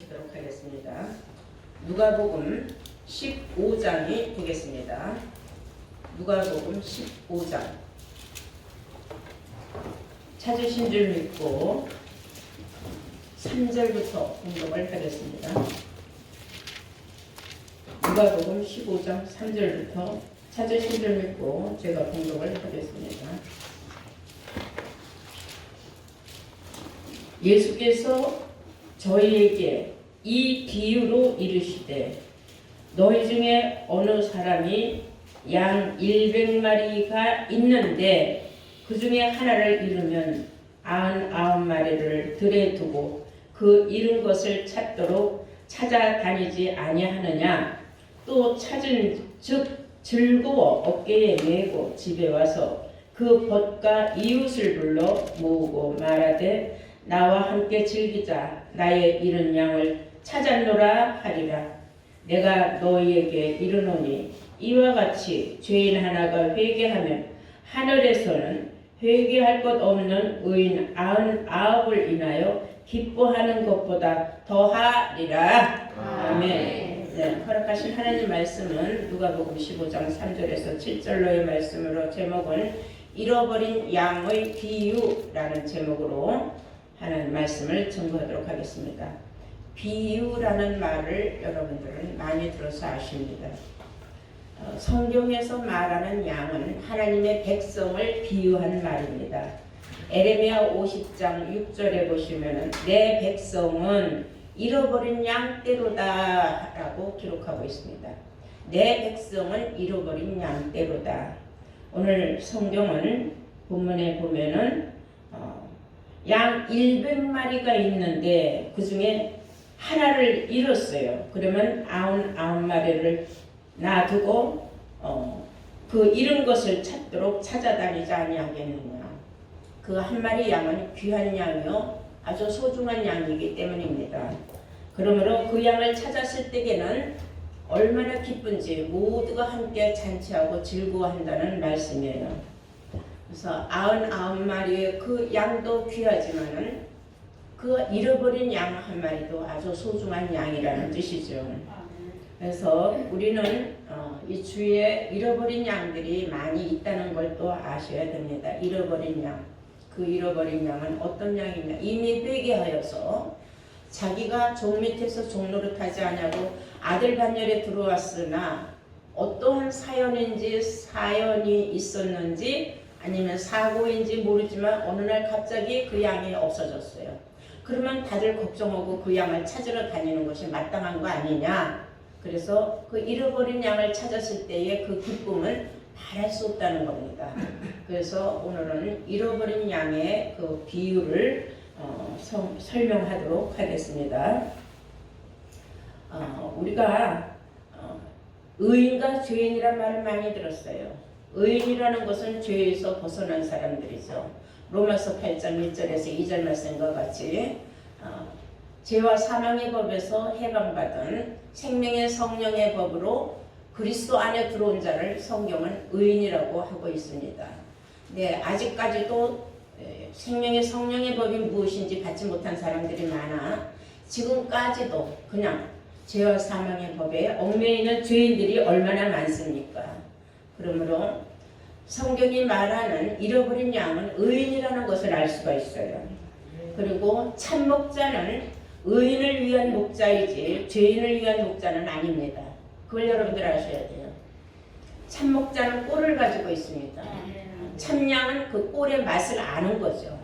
보시도록 하겠습니다. 누가복음 15장이 되겠습니다. 누가복음 15장 찾으신 줄 믿고 3절부터 공독을 하겠습니다. 누가복음 15장 3절부터 찾으신 줄 믿고 제가 공독을 하겠습니다. 예수께서 저희에게 이 비유로 이르시되 너희 중에 어느 사람이 양 100마리가 있는데 그 중에 하나를 잃으면 99마리를 들에 두고 그 잃은 것을 찾도록 찾아다니지 아니하느냐. 또 찾은 즉 즐거워 어깨에 메고 집에 와서 그 벗과 이웃을 불러 모으고 말하되 나와 함께 즐기자. 나의 잃은 양을 찾았노라 하리라. 내가 너희에게 이르노니 이와 같이 죄인 하나가 회개하면 하늘에서는 회개할 것 없는 의인 99을 인하여 기뻐하는 것보다 더하리라. 아멘. 네, 허락하신 하나님 말씀은 누가복음 15장 3절에서 7절로의 말씀으로 제목은 잃어버린 양의 비유라는 제목으로 하는 말씀을 증거하도록 하겠습니다. 비유라는 말을 여러분들은 많이 들어서 아십니다. 성경에서 말하는 양은 하나님의 백성을 비유한 말입니다. 에레미야 50장 6절에 보시면 내 백성은 잃어버린 양떼로다 라고 기록하고 있습니다. 내 백성은 잃어버린 양떼로다. 오늘 성경은 본문에 보면은 양 100마리가 있는데 그 중에 하나를 잃었어요. 그러면 99마리를 놔두고 그 잃은 것을 찾도록 찾아다니지 아니하겠느냐. 그 한 마리 양은 귀한 양이요 아주 소중한 양이기 때문입니다. 그러므로 그 양을 찾았을 때에는 얼마나 기쁜지 모두가 함께 잔치하고 즐거워한다는 말씀이에요. 그래서 99마리의 그 양도 귀하지만은 그 잃어버린 양 한 마리도 아주 소중한 양이라는 뜻이죠. 그래서 우리는 이 주위에 잃어버린 양들이 많이 있다는 걸 또 아셔야 됩니다. 잃어버린 양. 그 잃어버린 양은 어떤 양이냐. 이미 회개하여서 자기가 종 밑에서 종노릇하지 않냐고 아들 반열에 들어왔으나 어떠한 사연이 있었는지 아니면 사고인지 모르지만 어느 날 갑자기 그 양이 없어졌어요. 그러면 다들 걱정하고 그 양을 찾으러 다니는 것이 마땅한 거 아니냐. 그래서 그 잃어버린 양을 찾았을 때의 그 기쁨은 말할 수 없다는 겁니다. 그래서 오늘은 잃어버린 양의 그 비유를 설명하도록 하겠습니다. 우리가 의인과 죄인이란 말을 많이 들었어요. 의인이라는 것은 죄에서 벗어난 사람들이죠. 로마서 8장 1절에서 2절 말씀과 같이 죄와 사망의 법에서 해방받은 생명의 성령의 법으로 그리스도 안에 들어온 자를 성경은 의인이라고 하고 있습니다. 네, 아직까지도 생명의 성령의 법이 무엇인지 받지 못한 사람들이 많아 지금까지도 그냥 죄와 사망의 법에 얽매여 있는 죄인들이 얼마나 많습니까? 그러므로 성경이 말하는 잃어버린 양은 의인이라는 것을 알 수가 있어요. 그리고 참 목자는 의인을 위한 목자이지 죄인을 위한 목자는 아닙니다. 그걸 여러분들 아셔야 돼요. 참 목자는 꼴을 가지고 있습니다. 참 양은 그 꼴의 맛을 아는 거죠.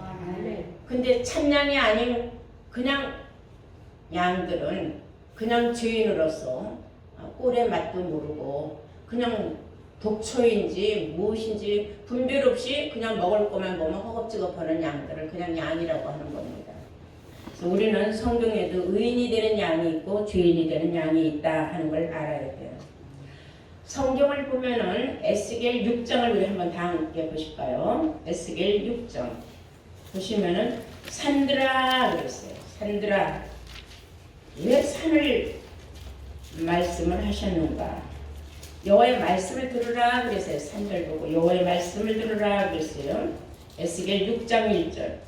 근데 참 양이 아닌 그냥 양들은 그냥 죄인으로서 꼴의 맛도 모르고 그냥 독초인지 무엇인지 분별 없이 그냥 먹을 것만 보면 허겁지겁하는 양들을 그냥 양이라고 하는 겁니다. 그래서 우리는 성경에도 의인이 되는 양이 있고 죄인이 되는 양이 있다 하는 걸 알아야 돼요. 성경을 보면은 에스겔 6장을 우리 한번 다 함께 보실까요? 에스겔 6장 보시면은 산들아 그랬어요. 산들아 왜 산을 말씀을 하셨는가? 여호와의 말씀을 들으라 그랬어요. 산들 보고 여호와의 말씀을 들으라 그랬어요. 에스겔 6장 1절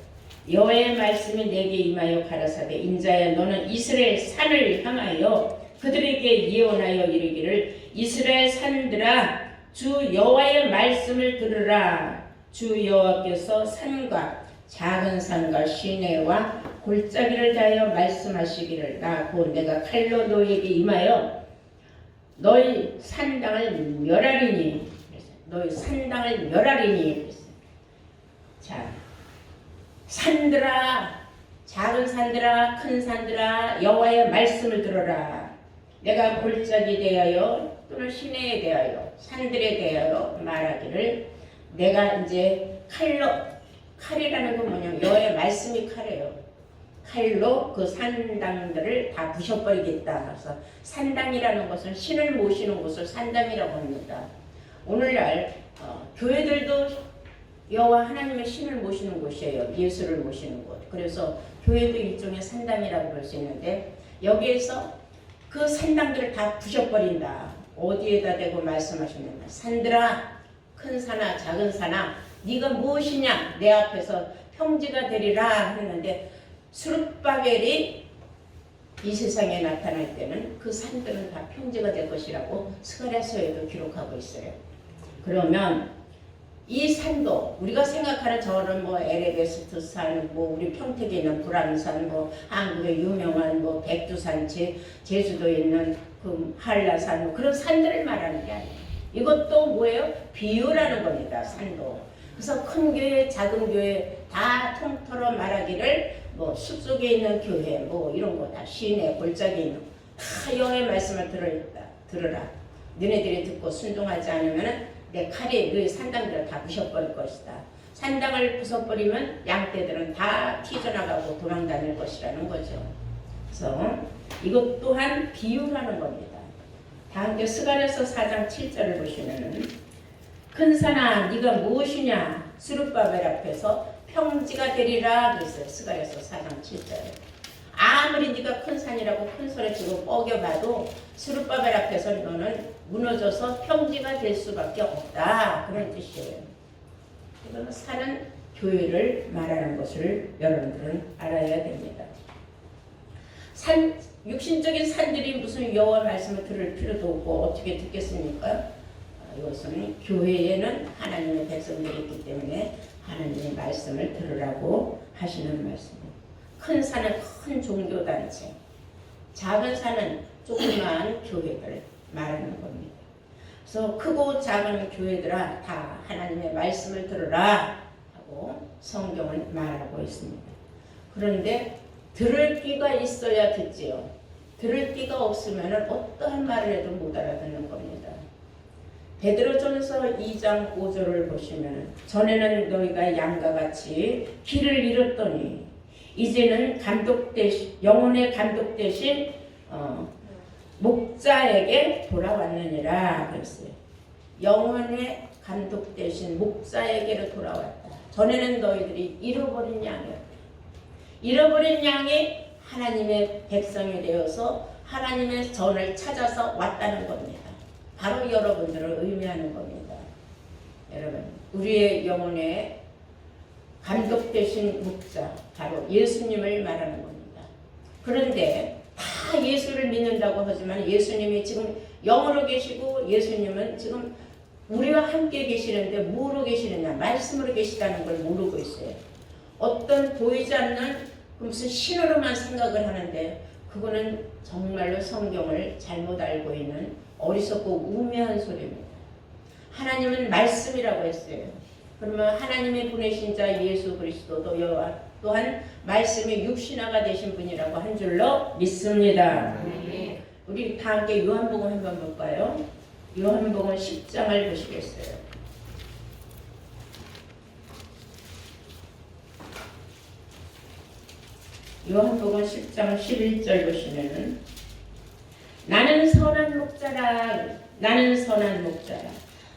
여호와의 말씀이 내게 임하여 가라사대 인자야 너는 이스라엘 산을 향하여 그들에게 예언하여 이르기를 이스라엘 산들아 주 여호와의 말씀을 들으라. 주 여호와께서 산과 작은 산과 시내와 골짜기를 다하여 말씀하시기를 나 곧 내가 칼로 너희에게 임하여 너희 산당을 멸하리니 너희 산당을 멸하리니. 자, 산들아 작은 산들아 큰 산들아 여호와의 말씀을 들어라. 내가 골짜기 대하여 또는 시내에 대하여 산들에 대하여 말하기를 내가 이제 칼이라는 건 뭐냐면 여호와의 말씀이 칼이에요. 칼로 그 산당들을 다 부셔버리겠다. 그래서 산당이라는 것은 신을 모시는 곳을 산당이라고 합니다. 오늘날 교회들도 여호와 하나님의 신을 모시는 곳이에요. 예수를 모시는 곳. 그래서 교회도 일종의 산당이라고 볼 수 있는데 여기에서 그 산당들을 다 부셔버린다. 어디에다 대고 말씀하시는가. 산들아 큰 산아 작은 산아 네가 무엇이냐 내 앞에서 평지가 되리라 했는데 스룹바벨이 이 세상에 나타날 때는 그 산들은 다 평지가 될 것이라고 스가랴서에도 기록하고 있어요. 그러면 이 산도 우리가 생각하는 저런 뭐 에베레스트 산, 뭐 우리 평택에 있는 불암산, 뭐 한국의 유명한 뭐 백두산, 제주도에 있는 그 한라산 뭐 그런 산들을 말하는 게 아니에요. 이것도 뭐예요? 비유라는 겁니다. 산도. 그래서 큰 교회, 작은 교회 다 통틀어 말하기를 뭐 숲속에 있는 교회, 뭐 이런 거 다 시내 골짜기에 있는 다 여호와의 말씀을 들으라. 너네들이 듣고 순종하지 않으면 내 칼이 너희 산당들을 다 부셔버릴 것이다. 산당을 부숴버리면 양떼들은 다 튀어나가고 도망다닐 것이라는 거죠. 그래서 이것 또한 비유라는 겁니다. 다음 스가랴서 4장 7절을 보시면은 큰 산아 네가 무엇이냐 스룹바벨 앞에서 평지가 되리라 그랬어요. 스가랴서 4장 7절에 아무리 네가 큰 산이라고 큰 소리 치고 뻐겨봐도 스룹바벨 앞에서 너는 무너져서 평지가 될 수밖에 없다. 그런 뜻이에요. 이거는 산은 교회를 말하는 것을 여러분들은 알아야 됩니다. 육신적인 산들이 무슨 여호와 말씀을 들을 필요도 없고 어떻게 듣겠습니까? 이것은 교회에는 하나님의 백성들이 있기 때문에 하나님의 말씀을 들으라고 하시는 말씀입니다. 큰 산은 큰 종교단체, 작은 산은 조그마한 교회들 말하는 겁니다. 그래서 크고 작은 교회들아 다 하나님의 말씀을 들으라 하고 성경을 말하고 있습니다. 그런데 들을 귀가 있어야 듣지요. 들을 귀가 없으면 어떠한 말을 해도 못 알아듣는 겁니다. 베드로전서 2장 5절을 보시면 전에는 너희가 양과 같이 길을 잃었더니 이제는 감독 대신 영혼의 감독 대신 목자에게 돌아왔느니라 그랬어요. 영혼의 감독 대신 목자에게로 돌아왔다. 전에는 너희들이 잃어버린 양이었다. 잃어버린 양이 하나님의 백성이 되어서 하나님의 전을 찾아서 왔다는 겁니다. 바로 여러분들을 의미하는 겁니다. 여러분, 우리의 영혼의 감독 되신 목자, 바로 예수님을 말하는 겁니다. 그런데 다 예수를 믿는다고 하지만 예수님이 지금 영으로 계시고 예수님은 지금 우리와 함께 계시는데 뭐로 계시느냐? 말씀으로 계시다는 걸 모르고 있어요. 어떤 보이지 않는 무슨 신으로만 생각을 하는데 그거는 정말로 성경을 잘못 알고 있는 어리석고 우매한 소리입니다. 하나님은 말씀이라고 했어요. 그러면 하나님의 보내신 자 예수 그리스도도 여호와 또한 말씀의 육신화가 되신 분이라고 한 줄로 믿습니다. 네. 우리 다 함께 요한복음 한번 볼까요? 요한복음 10장을 보시겠어요? 요한복음 10장 11절 보시면은 나는 선한 목자라. 나는 선한 목자라.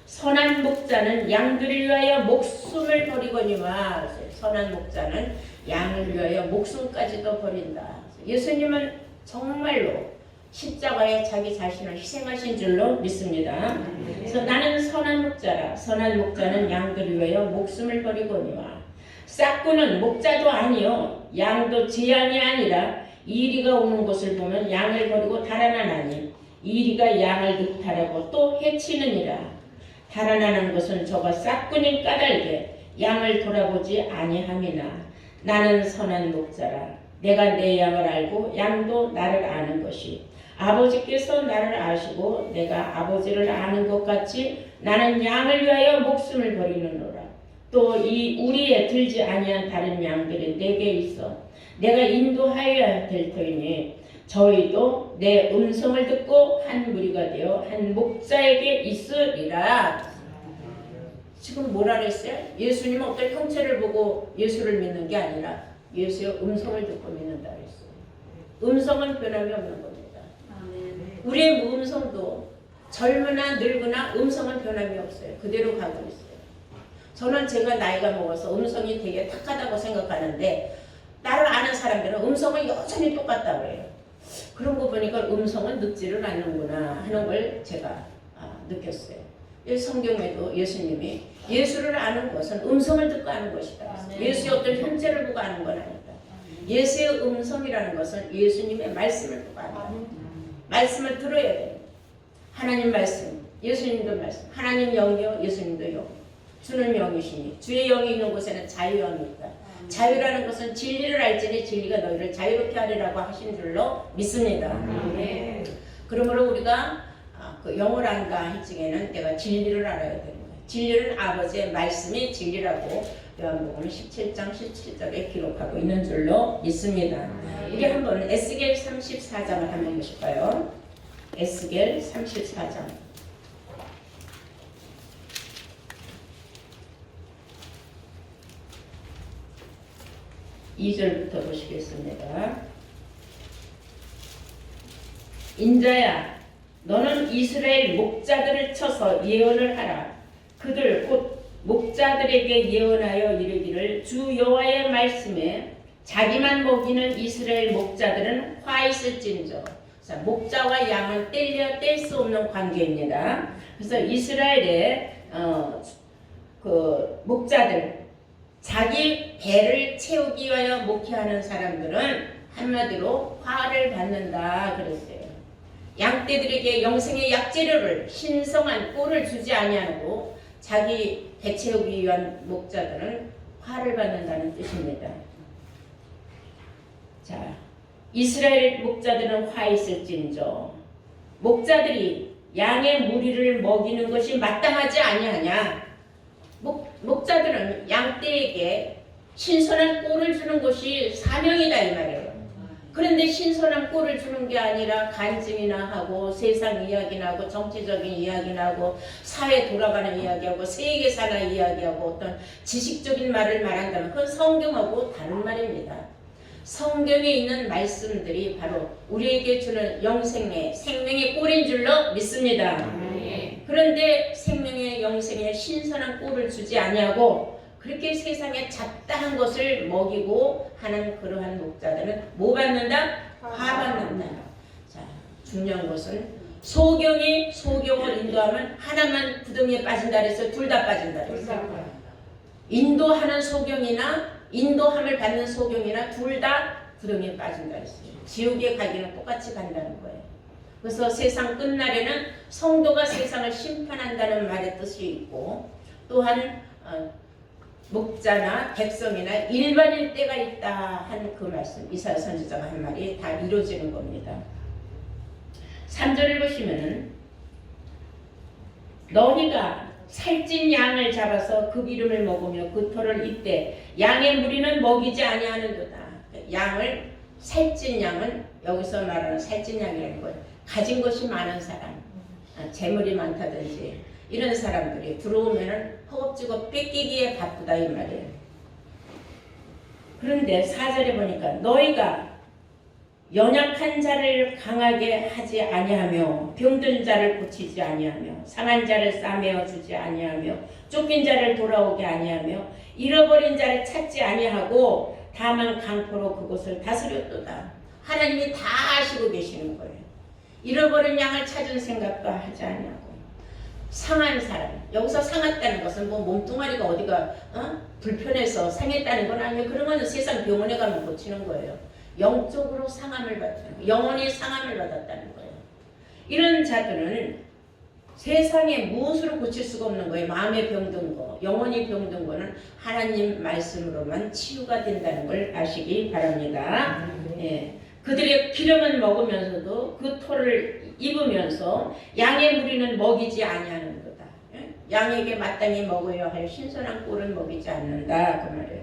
선한 목자는 양들을 위하여 목숨을 버리거니와. 선한 목자는 양을 위하여 목숨까지도 버린다. 예수님은 정말로 십자가에 자기 자신을 희생하신 줄로 믿습니다. 그래서 나는 선한 목자라. 선한 목자는 양들을 위하여 목숨을 버리거니와. 싹구는 목자도 아니요 양도 제 양이 아니라 이리가 오는 곳을 보면 양을 버리고 달아나나니 이리가 양을 늑탈하고 또 해치느니라. 달아나는 것은 저가 싹군인 까닭에 양을 돌아보지 아니함이나 나는 선한 목자라. 내가 내 양을 알고 양도 나를 아는 것이 아버지께서 나를 아시고 내가 아버지를 아는 것 같이 나는 양을 위하여 목숨을 버리느노라. 또 이 우리에 들지 아니한 다른 양들이 내게 있어 내가 인도하여야 될 터이니 저희도 내 음성을 듣고 한 무리가 되어 한 목자에게 있으리라. 지금 뭐라 그랬어요? 예수님은 어떤 형체를 보고 예수를 믿는 게 아니라 예수의 음성을 듣고 믿는다 그랬어요. 음성은 변함이 없는 겁니다. 우리의 음성도 젊으나 늙으나 음성은 변함이 없어요. 그대로 가고 있어요. 저는 제가 나이가 먹어서 음성이 되게 탁하다고 생각하는데 나를 아는 사람들은 음성은 여전히 똑같다고 해요. 그런 거 보니까 음성은 늙지를 않는구나 하는 걸 제가 느꼈어요. 성경에도 예수님이 예수를 아는 것은 음성을 듣고 아는 것이다. 예수의 어떤 형체를 보고 아는 건 아니다. 예수의 음성이라는 것은 예수님의 말씀을 보고 안다. 말씀을 들어야 돼요. 하나님 말씀, 예수님도 말씀. 하나님 영이요, 예수님도 영. 주는 영이시니 주의 영이 있는 곳에는 자유함이 있다. 자유라는 것은 진리를 알지니 진리가 너희를 자유롭게 하리라고 하신 줄로 믿습니다. 그러므로 우리가 그 영을 안다 할지에는 내가 진리를 알아야 되는 거예요. 진리는 아버지의 말씀이 진리라고 요한복음 17장 17절에 기록하고 있는 줄로 믿습니다. 우리 한번 에스겔 34장을 한번 보실까요? 에스겔 34장. 2절부터 보시겠습니다. 인자야 너는 이스라엘 목자들을 쳐서 예언을 하라. 그들 곧 목자들에게 예언하여 이르기를 주 여호와의 말씀에 자기만 먹이는 이스라엘 목자들은 화 있을진저. 자, 목자와 양은 뗄 수 없는 관계입니다. 그래서 이스라엘의 그 목자들 자기 배를 채우기 위하여 목회하는 사람들은 한마디로 화를 받는다 그랬어요. 양떼들에게 영생의 약재료를 신성한 꿀을 주지 아니하고 자기 배 채우기 위한 목자들은 화를 받는다는 뜻입니다. 자, 이스라엘 목자들은 화 있을진저. 목자들이 양의 무리를 먹이는 것이 마땅하지 아니하냐. 목자들은 양떼에게 신선한 꿀을 주는 것이 사명이다 이 말이에요. 그런데 신선한 꿀을 주는 게 아니라 간증이나 하고 세상 이야기나 하고 정치적인 이야기나 하고 사회 돌아가는 이야기하고 세계사나 이야기하고 어떤 지식적인 말을 말한다면 그건 성경하고 다른 말입니다. 성경에 있는 말씀들이 바로 우리에게 주는 영생의 생명의 꿀인 줄로 믿습니다. 그런데 생명의 영생의 신선한 꿀을 주지 아니하고 그렇게 세상에 잡다한 것을 먹이고 하는 그러한 목자들은 뭐 받는다? 화 받는다. 자, 중요한 것은 소경을 인도하면 하나만 구덩이에 빠진다 그래서 둘 다 빠진다 그랬어요. 인도하는 소경이나 인도함을 받는 소경이나 둘 다 구덩이에 빠진다 그랬어요. 지옥에 가기는 똑같이 간다는 거예요. 그래서 세상 끝날에는 성도가 세상을 심판한다는 말의 뜻이 있고 또한 목자나 백성이나 일반일 때가 있다 한 그 말씀 이사야 선지자가 한 말이 다 이루어지는 겁니다. 3절을 보시면은 너희가 살찐 양을 잡아서 그 기름을 먹으며 그 털을 입되 양의 무리는 먹이지 아니하는도다. 양을 살찐 양은 여기서 말하는 살찐 양이라는 거예요. 가진 것이 많은 사람, 재물이 많다든지 이런 사람들이 들어오면은 허겁지겁 뺏기기에 바쁘다 이 말이에요. 그런데 4절에 보니까 너희가 연약한 자를 강하게 하지 아니하며 병든 자를 고치지 아니하며 상한 자를 싸매어 주지 아니하며 쫓긴 자를 돌아오게 아니하며 잃어버린 자를 찾지 아니하고 다만 강포로 그곳을 다스렸도다. 하나님이 다 아시고 계시는 거예요. 잃어버린 양을 찾은 생각도 하지 아니하고 상한 사람. 여기서 상했다는 것은 뭐 몸뚱아리가 어디가 불편해서 상했다는 건 아니에요. 그런 건 세상 병원에 가면 고치는 거예요. 영적으로 상함을 받는 거예요. 영원히 상함을 받았다는 거예요. 이런 자들은 세상에 무엇으로 고칠 수가 없는 거예요. 마음의 병든 거, 영혼이 병든 거는 하나님 말씀으로만 치유가 된다는 걸 아시기 바랍니다. 예. 그들의 기름은 먹으면서도 그 토를 입으면서 양의 무리는 먹이지 아니하는 거다. 예? 양에게 마땅히 먹어야 할 신선한 꿀은 먹이지 않는다 그 말이에요.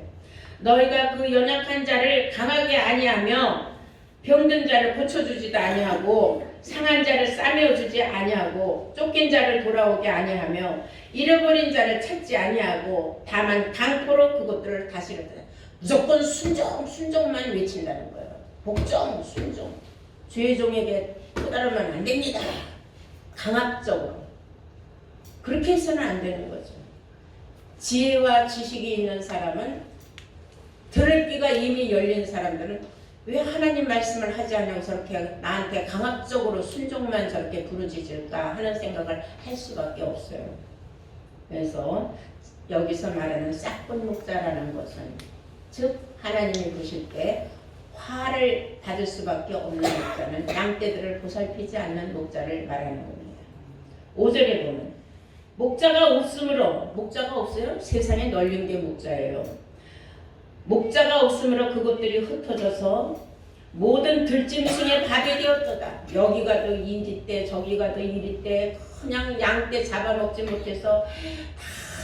너희가 그 연약한 자를 강하게 아니하며 병든 자를 고쳐주지도 아니하고 상한 자를 싸매어주지 아니하고 쫓긴 자를 돌아오게 아니하며 잃어버린 자를 찾지 아니하고 다만 강포로 그것들을 다스렸다. 무조건 순종만 외친다는 거예요. 복종, 순종. 주의 종에게 또다르면 안 됩니다. 강압적으로. 그렇게 해서는 안 되는 거죠. 지혜와 지식이 있는 사람은, 들을 귀가 이미 열린 사람들은 왜 하나님 말씀을 하지 않냐고 저렇게 나한테 강압적으로 순종만 저렇게 부르짖을까 하는 생각을 할 수밖에 없어요. 그래서 여기서 말하는 싹본 목자라는 것은, 즉 하나님이 보실 때 화를 받을 수밖에 없는 목자는 양떼들을 보살피지 않는 목자를 말하는 겁니다. 5절에 보면 목자가 없으므로, 목자가 없어요? 세상에 널린 게 목자예요. 목자가 없으므로 그것들이 흩어져서 모든 들짐승의 밥이 되었도다. 여기 가도 인디떼 저기 가도 이리떼, 그냥 양떼 잡아먹지 못해서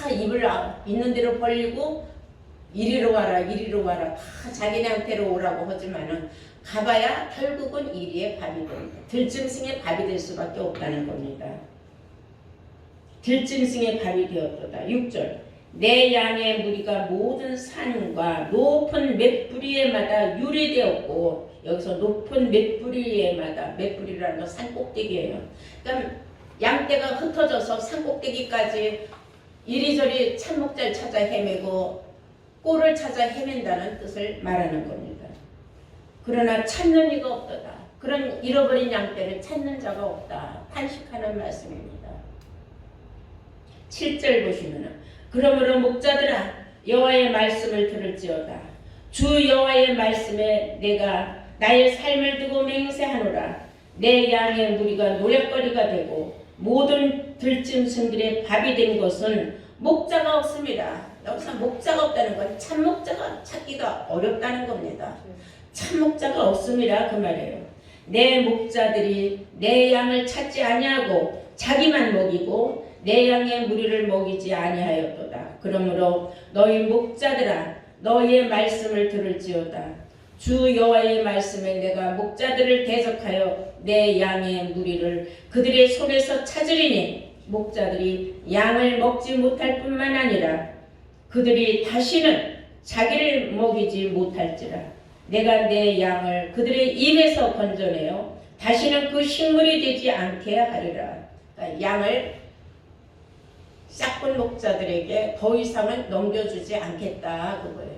다 입을 있는 대로 벌리고 이리로 와라 다 자기네한테로 오라고 하지만은 가봐야 결국은 이리의 밥이 됩니다. 들짐승의 밥이 될 수밖에 없다는 겁니다. 들짐승의 밥이 되었도다. 6절 내 양의 무리가 모든 산과 높은 맷뿌리에마다 유리되었고, 여기서 높은 맷뿌리에마다, 맷뿌리라는 건 산꼭대기예요. 그러니까 양떼가 흩어져서 산꼭대기까지 이리저리 참목자를 찾아 헤매고 꼴을 찾아 헤맨다는 뜻을 말하는 겁니다. 그러나 찾는 이가 없도다. 그런 잃어버린 양떼를 찾는 자가 없다. 탄식하는 말씀입니다. 7절 보시면은 그러므로 목자들아 여호와의 말씀을 들을지어다. 주 여호와의 말씀에 내가 나의 삶을 두고 맹세하노라. 내 양의 무리가 노랫거리가 되고 모든 들짐승들의 밥이 된 것은 목자가 없습니다. 여기서 목자가 없다는 건 참 목자가 찾기가 어렵다는 겁니다. 참 목자가 없습니다 그 말이에요. 내 목자들이 내 양을 찾지 아니하고 자기만 먹이고 내 양의 무리를 먹이지 아니하였도다. 그러므로 너희 목자들아 너희의 말씀을 들을지어다. 주 여호와의 말씀에 내가 목자들을 대적하여 내 양의 무리를 그들의 손에서 찾으리니 목자들이 양을 먹지 못할 뿐만 아니라 그들이 다시는 자기를 먹이지 못할지라. 내가 내 양을 그들의 입에서 건져내어 다시는 그 식물이 되지 않게 하리라. 그러니까 양을 싹본 목자들에게 더 이상은 넘겨주지 않겠다 그거예요.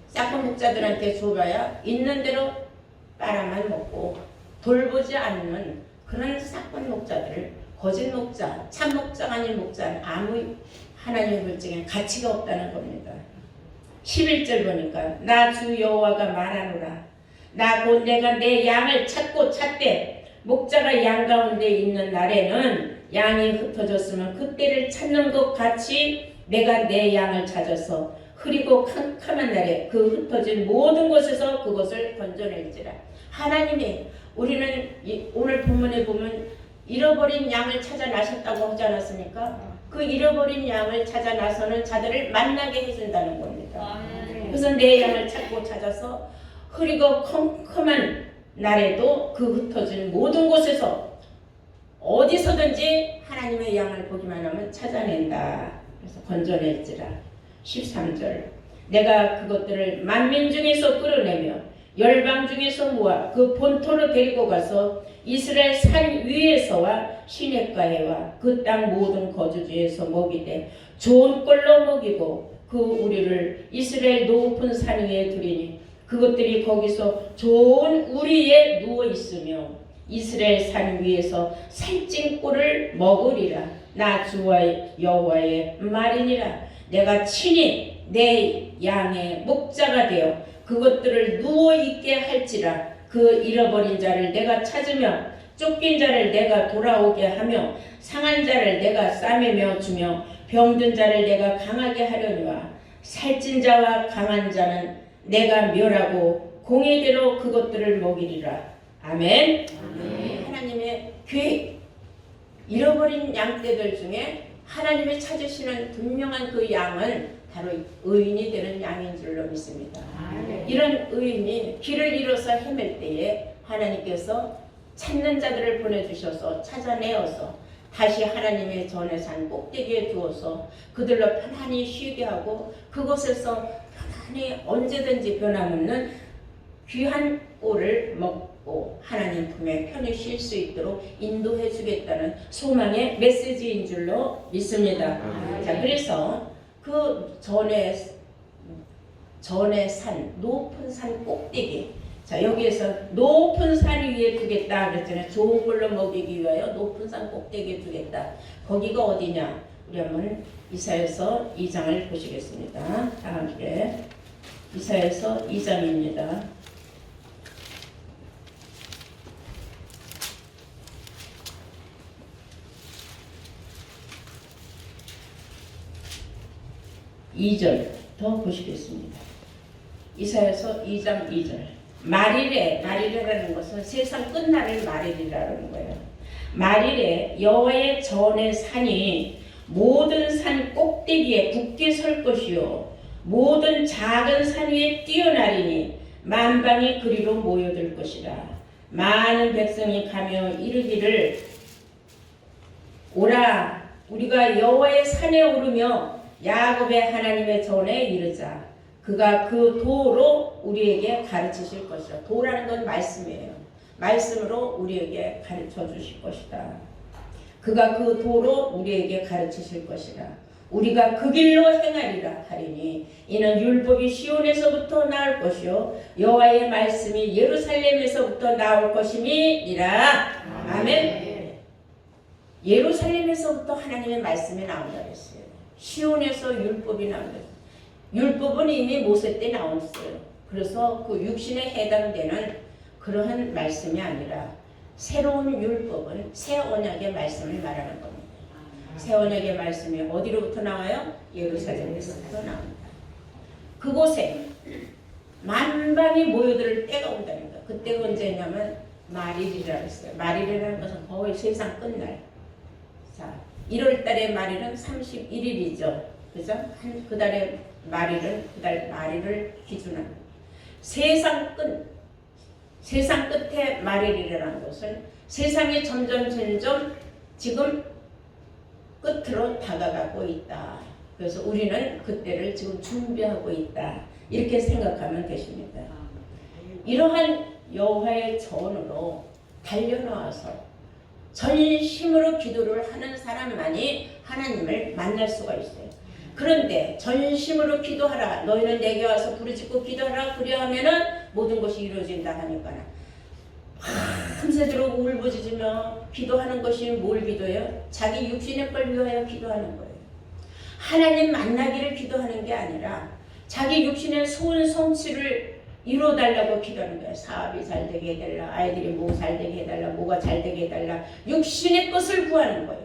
싹본 목자들한테 줘봐야 있는 대로 빨아만 먹고 돌보지 않는 그런 싹본 목자들을, 거짓 목자, 참 목자가 아닌 목자는 아무 하나님의 물정에 가치가 없다는 겁니다. 11절 보니까 나 주 여호와가 말하노라. 나 곧 내가 내 양을 찾고 찾되 목자가 양 가운데 있는 날에는 양이 흩어졌으면 그때를 찾는 것 같이 내가 내 양을 찾아서 흐리고 캄캄한 날에 그 흩어진 모든 곳에서 그것을 건져낼지라. 하나님이, 우리는 오늘 본문에 보면 잃어버린 양을 찾아 나셨다고 하지 않았습니까? 그 잃어버린 양을 찾아 나서는 자들을 만나게 해준다는 겁니다. 그래서 내 양을 찾고 찾아서 흐리고 컴컴한 날에도 그 흩어진 모든 곳에서 어디서든지 하나님의 양을 보기만 하면 찾아낸다. 그래서 건져낼지라. 13절 내가 그것들을 만민 중에서 끌어내며 열방 중에서 모아 그 본토로 데리고 가서 이스라엘 산 위에서와 시냇가에와 그 땅 모든 거주지에서 먹이되 좋은 꼴로 먹이고 그 우리를 이스라엘 높은 산 위에 두리니 그것들이 거기서 좋은 우리에 누워 있으며 이스라엘 산 위에서 살찐 꿀을 먹으리라. 나 주와 여호와의 말이니라. 내가 친히 내 양의 목자가 되어 그것들을 누워 있게 할지라. 그 잃어버린 자를 내가 찾으며 쫓긴 자를 내가 돌아오게 하며 상한 자를 내가 싸매며 주며 병든 자를 내가 강하게 하려니와 살찐 자와 강한 자는 내가 멸하고 공의대로 그것들을 먹이리라. 아멘. 아멘. 하나님의 계획, 잃어버린 양떼들 중에 하나님이 찾으시는 분명한 그 양은 바로 의인이 되는 양인 줄로 믿습니다. 아멘. 이런 의인이 길을 잃어서 헤맬 때에 하나님께서 찾는 자들을 보내주셔서 찾아내어서 다시 하나님의 전에 산 꼭대기에 두어서 그들로 편안히 쉬게 하고 그곳에서 편안히 언제든지 변함없는 귀한 꿀을 먹고 하나님 품에 편히 쉴 수 있도록 인도해 주겠다는 소망의 메시지인 줄로 믿습니다. 자, 그래서 그 전에 산 높은 산 꼭대기, 자 여기에서 높은 산 위에 두겠다 그랬잖아요. 좋은 걸로 먹이기 위하여 높은 산 꼭대기에 두겠다. 거기가 어디냐? 우리 한번 이사야서 2장을 보시겠습니다. 다음 주에 이사야서 2장입니다. (2절) 더 보시겠습니다. 이사야서 2장 2절. 말일에라는 것은 세상 끝날을 말일이라는 거예요. 말일에 여호와의 전의 산이 모든 산 꼭대기에 굳게 설 것이요 모든 작은 산 위에 뛰어나리니 만방이 그리로 모여들 것이라. 많은 백성이 가며 이르기를 오라 우리가 여호와의 산에 오르며 야곱의 하나님의 전에 이르자. 그가 그 도로 우리에게 가르치실 것이다. 도라는 건 말씀이에요. 말씀으로 우리에게 가르쳐 주실 것이다. 그가 그 도로 우리에게 가르치실 것이다. 우리가 그 길로 행하리라 하리니 이는 율법이 시온에서부터 나올 것이요 여호와의 말씀이 예루살렘에서부터 나올 것임이니라. 아멘. 예루살렘에서부터 하나님의 말씀이 나온다 그랬어요. 시온에서 율법이 나온다. 율법은 이미 모세 때 나왔어요. 그래서 그 육신에 해당되는 그러한 말씀이 아니라 새로운 율법은 새 언약의 말씀을 말하는 겁니다. 새 언약의 말씀이 어디로부터 나와요? 예루살렘에서부터 나옵니다. 그곳에 만방이 모여들 때가 온다는 거예요. 그때가 언제냐면 말일이라고 했어요. 말일이라는 것은 거의 세상 끝날. 자, 1월 달의 말일은 31일이죠. 그죠? 그 달의 말일은 그달 말일을 기준한 세상 끝에 말일이라는 것은 세상이 점점 지금 끝으로 다가가고 있다. 그래서 우리는 그때를 지금 준비하고 있다. 이렇게 생각하면 되십니다. 이러한 여호와의 전으로 달려나와서 전심으로 기도를 하는 사람만이 하나님을 만날 수가 있어요. 그런데 전심으로 기도하라. 너희는 내게 와서 부르짖고 기도하라. 그리하면은 모든 것이 이루어진다 하니까 밤새도록 울부짖으며 기도하는 것이 뭘 기도해요? 자기 육신의 걸 위하여 기도하는 거예요. 하나님 만나기를 기도하는 게 아니라 자기 육신의 소원 성취를 이루어달라고 기도하는 거예요. 사업이 잘 되게 해달라. 아이들이 뭐 잘 되게 해달라. 뭐가 잘 되게 해달라. 육신의 것을 구하는 거예요.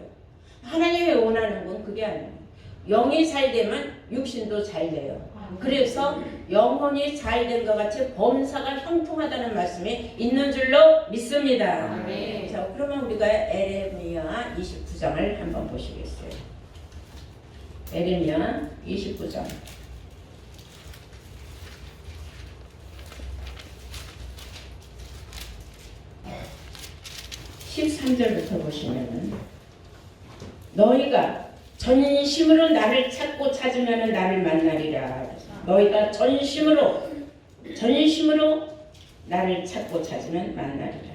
하나님이 원하는 건 그게 아니에요. 영이 잘 되면 육신도 잘 돼요. 그래서 영혼이 잘 된 것 같이 범사가 형통하다는 말씀이 있는 줄로 믿습니다. 자, 그러면 우리가 에레미야 29장을 한번 보시겠어요. 에레미야 29장. 13절부터 보시면은 너희가 전심으로 나를 찾고 찾으면 나를 만나리라. 너희가 전심으로 나를 찾고 찾으면 만나리라.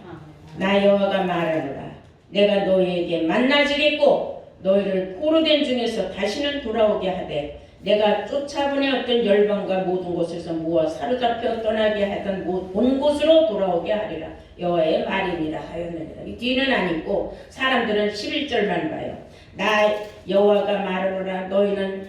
나 여호와가 말하노라. 내가 너희에게 만나지겠고 너희를 포로된 중에서 다시는 돌아오게 하되 내가 쫓아보내 어떤 열방과 모든 곳에서 모아 사로잡혀 떠나게 하던 본 곳으로 돌아오게 하리라. 여호와의 말이니라 하였느니라. 이 뒤는 아니고 사람들은 11절만 봐요. 나 여호와가 말하노라. 너희는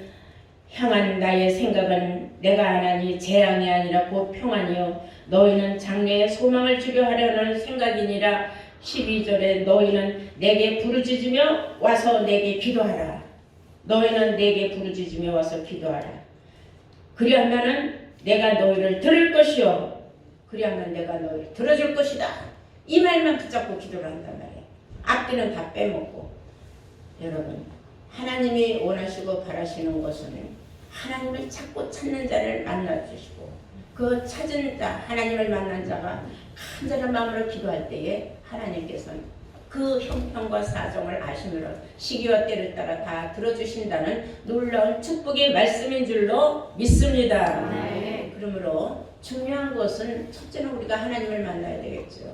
향한 나의 생각은 내가 하나니 재앙이 아니라 곧 평안이요 너희는 장래에 소망을 주려 하려는 생각이니라. 12절에 너희는 내게 부르짖으며 와서 내게 기도하라. 너희는 내게 부르짖으며 와서 기도하라. 그리하면은 내가 너희를 들을 것이요 그리하면 내가 너희를 들어줄 것이다. 이 말만 붙잡고 기도를 한단 말이에요. 앞뒤는 다 빼먹고. 여러분, 하나님이 원하시고 바라시는 것은 하나님을 찾고 찾는 자를 만나주시고 그 찾은 자, 하나님을 만난 자가 간절한 마음으로 기도할 때에 하나님께서는 그 형편과 사정을 아심으로 시기와 때를 따라 다 들어주신다는 놀라운 축복의 말씀인 줄로 믿습니다. 네. 그러므로 중요한 것은 첫째는 우리가 하나님을 만나야 되겠죠.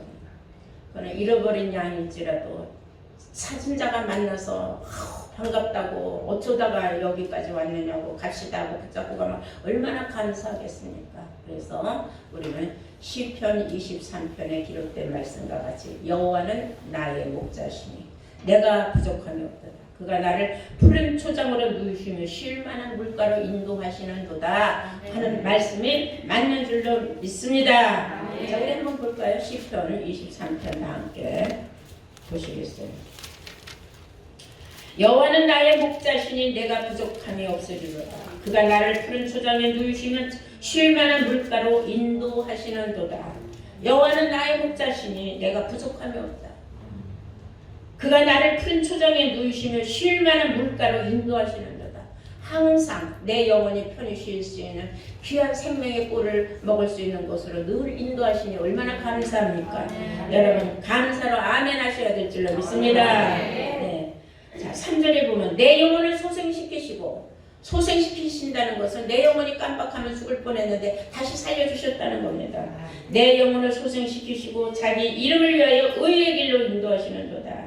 그러나 잃어버린 양일지라도 찾은 자가 만나서 반갑다고 어쩌다가 여기까지 왔느냐고 갑시다 하고 붙잡고 가면 얼마나 감사하겠습니까? 그래서 우리는 시편 23편에 기록된 말씀과 같이 여호와는 나의 목자시니 내가 부족함이 없도다. 그가 나를 푸른 초장으로 누이시며 쉴 만한 물가로 인도하시는도다 하는 말씀이 맞는 줄로 믿습니다. 자, 우리 한번 볼까요? 시편 23편 함께 보시겠어요? 여호와는 나의 목자시니 내가 부족함이 없으리로다. 그가 나를 푸른 초장에 누이시면 쉴 만한 물가로 인도하시는도다. 여호와는 나의 목자시니 내가 부족함이 없다. 그가 나를 푸른 초장에 누이시며 쉴 만한 물가로 인도하시는도다. 항상 내 영혼이 편히 쉴 수 있는 귀한 생명의 꿀을 먹을 수 있는 곳으로 늘 인도하시니 얼마나 감사합니까? 여러분 감사로 아멘 하셔야 될 줄로 믿습니다. 네. 자, 3절에 보면 내 영혼을 소생시키신다는 것은 내 영혼이 깜빡하면 죽을 뻔했는데 다시 살려주셨다는 겁니다. 내 영혼을 소생시키시고 자기 이름을 위하여 의의 길로 인도하시는도다.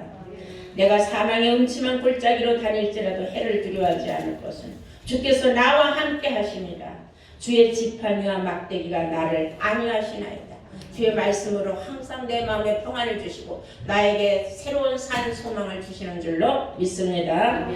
내가 사망의 음침한 골짜기로 다닐지라도 해를 두려워하지 않을 것은 주께서 나와 함께 하십니다. 주의 지팡이와 막대기가 나를 안위하시나이다. 주의 말씀으로 항상 내 마음에 평안을 주시고 나에게 새로운 산 소망을 주시는 줄로 믿습니다.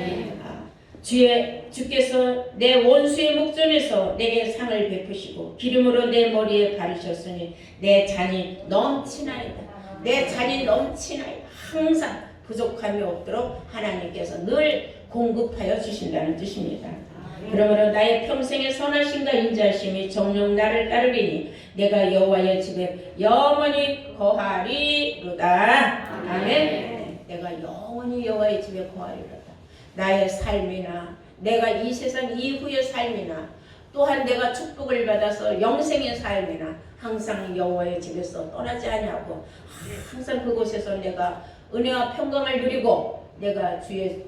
주께서 내 원수의 목전에서 내게 상을 베푸시고 기름으로 내 머리에 바르셨으니 내 잔이 넘치나이다. 내 잔이 넘치나이다. 항상 부족함이 없도록 하나님께서 늘 공급하여 주신다는 뜻입니다. 그러므로 나의 평생의 선하심과 인자하심이 정녕 나를 따르리니 내가 여호와의 집에 영원히 거하리로다. 아멘. 내가 영원히 여호와의 집에 거하리로다. 나의 삶이나 내가 이 세상 이후의 삶이나 또한 내가 축복을 받아서 영생의 삶이나 항상 여호와의 집에서 떠나지 아니하고 항상 그곳에서 내가 은혜와 평강을 누리고 내가 주의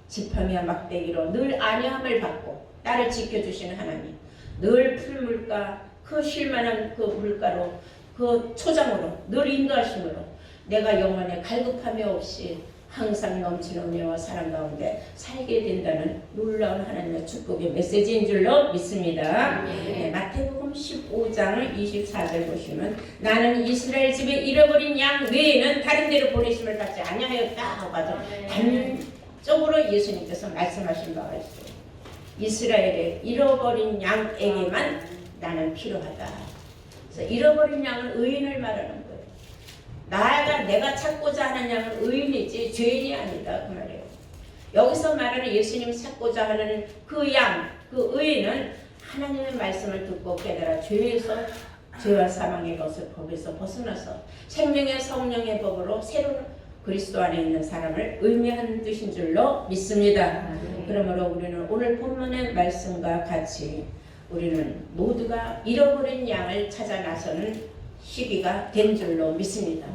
지팡이와 막대기로 늘 안위함을 받고 나를 지켜주시는 하나님, 늘 푸른 물가 그 쉴만한 그 물가로 그 초장으로 늘 인도하심으로 내가 영원에 갈급함이 없이 항상 넘치는 은혜와 사랑 가운데 살게 된다는 놀라운 하나님의 축복의 메시지인 줄로 믿습니다. 네, 마태복음 15장 24절 보시면 나는 이스라엘 집에 잃어버린 양 외에는 다른 데로 보내심을 받지 아니하였다 하고 아주 단적으로 예수님께서 말씀하신 바가 있어요. 이스라엘의 잃어버린 양에게만 나는 필요하다. 그래서 잃어버린 양은 의인을 말하는 거예요. 내가 찾고자 하는 양은 의인이지 죄인이 아니다 그 말이에요. 여기서 말하는 예수님 찾고자 하는 그 양, 그 의인은 하나님의 말씀을 듣고 깨달아 죄와 사망의 것을 법에서 벗어나서 생명의 성령의 법으로 새로운 그리스도 안에 있는 사람을 의미하는 뜻인 줄로 믿습니다. 그러므로 우리는 오늘 본문의 말씀과 같이 우리는 모두가 잃어버린 양을 찾아 나서는 시기가 된 줄로 믿습니다.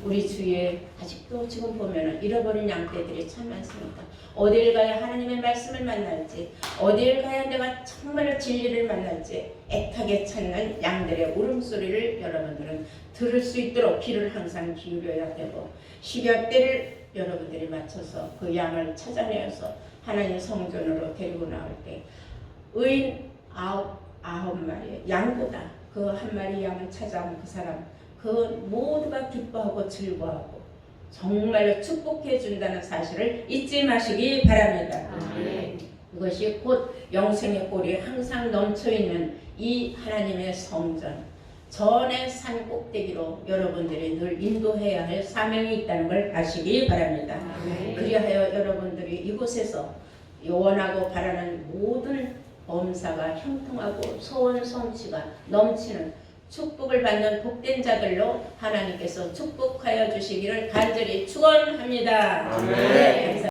우리 주위에 아직도 지금 보면 잃어버린 양떼들이 참 많습니다. 어딜 가야 하나님의 말씀을 만날지, 어딜 가야 내가 정말 진리를 만날지 애타게 찾는 양들의 울음소리를 여러분들은 들을 수 있도록 귀를 항상 기울여야 되고 시기와 때를 여러분들이 맞춰서 그 양을 찾아내어서 하나님 성전으로 데리고 나올 때 의인 아홉 마리 양보다 그 한 마리 양을 찾아온 그 사람 그 모두가 기뻐하고 즐거워하고 정말로 축복해 준다는 사실을 잊지 마시기 바랍니다. 그것이 곧 영생의 꼴이 항상 넘쳐있는 이 하나님의 성전 전의 산 꼭대기로 여러분들이 늘 인도해야 할 사명이 있다는 걸 아시기 바랍니다. 그리하여 여러분들이 이곳에서 원하고 바라는 모든 범사가 형통하고 소원 성취가 넘치는 축복을 받는 복된 자들로 하나님께서 축복하여 주시기를 간절히 축원합니다. 아멘. 네, 감사합니다.